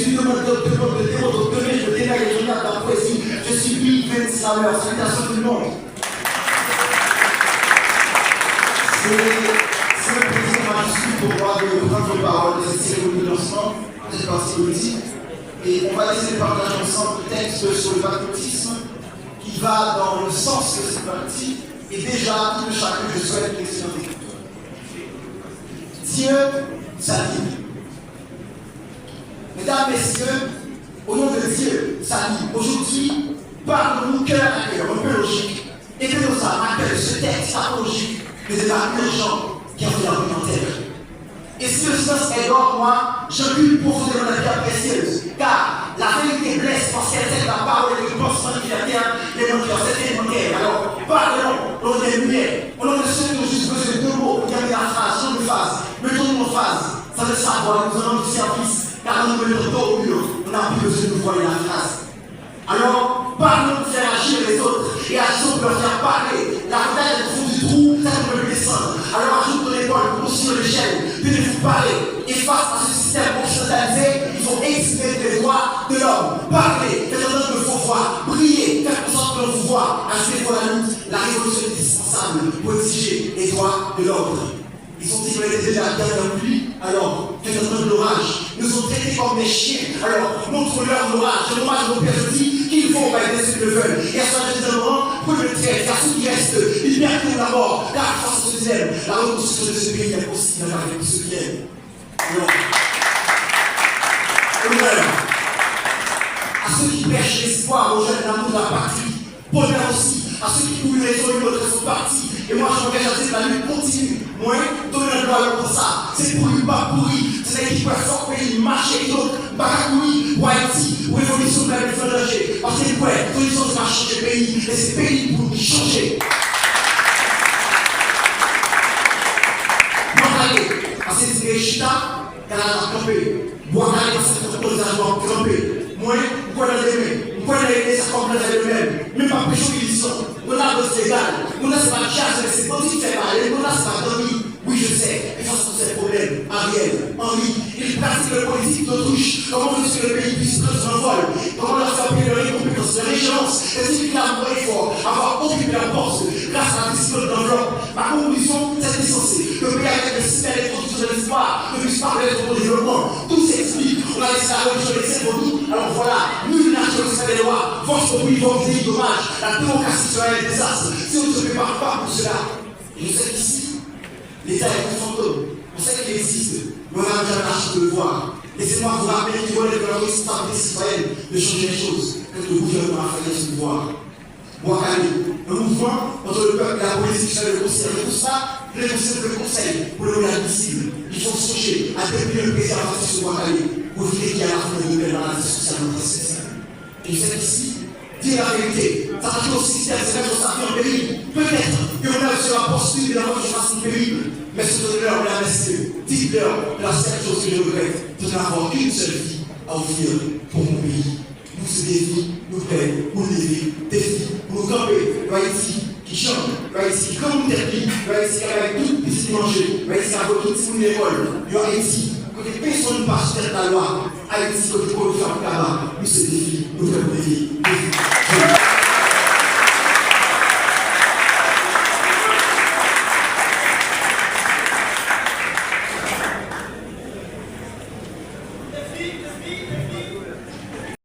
suis demandeur de démon, de je me dénègre et je regarde la poésie. Je suis Bill Vince Hammer, salutations tout le monde. C'est un plaisir majuscule pour moi de prendre la parole de cette cérémonie de lancement, de cette partie politique. Et on va essayer de partager ensemble le texte sur le patriotisme qui va dans le sens de cette partie. Et déjà, tout le chacun, je souhaite l'excellente écriture. Dieu s'allie. Mesdames, messieurs, au nom de Dieu s'allie. Aujourd'hui, parlons-nous cœur à cœur, un peu logique, et que nos âmes accueillent ce texte apologique de débats urgents qui ont fait argumentaire. Et si le sens est d'or, moi, j'encule profondément la pierre précieuse, car la vérité blesse parce qu'elle est la parole et le pensement qui vient des manqueurs, c'est élémentaire. Alors, parlons au nom des lumières, au nom de ceux qui ont juste besoin de deux mots pour garder la phrase, non de phase, mettons-nous en phase, sans le savoir, nous allons du service, car nous menons dos au mur, on n'a plus besoin de nous voiler la phrase. Alors, parlons de faire agir les autres et agissons pour leur faire parler. La bataille est au fond du trou, ça ne peut plus descendre. Alors, ajoute ton épaule, construire l'échelle, venez-vous parler. Et face à ce système occidentalisé, il faut exprimer les droits de l'homme. Parlez, faites entendre le faux voix, brillez, faites en sorte que l'on vous voit. Ajoutez-vous à la lutte, la révolution est indispensable pour exiger les droits de l'ordre. Ils sont disponibles déjà bien remplis, alors faites entendre l'orage. Nous sont traités comme des chiens, alors montre-leur l'orage. L'orage de nos pères dit qu'ils vont valider ce qu'ils veulent. Et à ce moment, pour le trait, car ce qui reste, ils perdent la mort, car face à ce qu'ils aiment, la reconstruction de ce pays est possible avec ceux qui aiment. Honneur à ceux qui pêchent l'espoir aux jeunes d'amour de la patrie. Bonheur aussi à ceux qui oublient les autres de son parti. Et moi, je m'engage à dire que la lutte continue. Moi, donner un droit pour ça. C'est pourri, pas pourri. C'est l'équipe qui fort pays, marché et d'autres. Barakoui, ou Haïti, ou évolution de la vie de danger. Parce que, ouais, solution, c'est pas changer le pays. Et c'est le pays pour nous changer. Bois-Calais, parce que c'est Chita, qu'elle a campé. Bois-Calais, parce que c'est pour les agents campés. Moi, vous connaissez les mains. Vous connaissez les accompagnements eux-mêmes. Même pas pécho qu'ils sont. On a le légal. On a pas de charge, c'est pas qui fait parler. On a pas d'amis. Oui, je sais. Et face à tous ces problèmes, Ariel, Henri, ils pratiquent le politique d'autruche. Comment est-ce que le pays puisse se s'envole? Comment leur faire payer leur incompétence, leur régence, les civils moins fort, avoir occupé la poste grâce à la discipline d'enveloppe. Ma conclusion, c'est essentiel. Le pays avec le système électrotique de l'espoir ne puisse pas permettre au développement. Tout s'explique. On a laissé la religion des symphonies. Alors voilà, nul n'a choisi des lois. Force au pays, force pays, dommage. La démocratie sera un désastre si on ne se prépare pas pour cela. Et je sais qu'ici, l'État est un fantôme. On sait qu'il existe, mais on a déjà lâché de le voir. Laissez-moi vous rappeler qu'il relève de la responsabilité citoyenne de changer les choses quand le gouvernement a failli ce pouvoir. Bois-Calais, un mouvement entre le peuple et la politique sur le conseil. Et tout ça, le conseil pour le monde admissible. Il faut songer à définir le président de ce Bois-Calais pour éviter qu'il y ait la fin de nouvelle maladie sociale dans notre système. Et je sais qu'ici, dire la vérité, ça va toujours aussi système, c'est même pour sa vie en péril. Peut-être que l'honneur sera poursuivi dans votre façon pénible, mais ce donnez-leur la messieurs, dites-leur la seule chose que je regrette, c'est de n'avoir qu'une seule vie à offrir pour mon pays. Nous, ce défi, nous prenons pour lever, défi, pour nous camper, Haïti qui chante, Haïti qui comme une terpie, Haïti qui avec tout petit manger, Haïti qui avec tout petit école, Haïti, côté personne ne passe sur la loi, Haïti côté pour faire le tabac, nous, ce défi, nous prenons défi.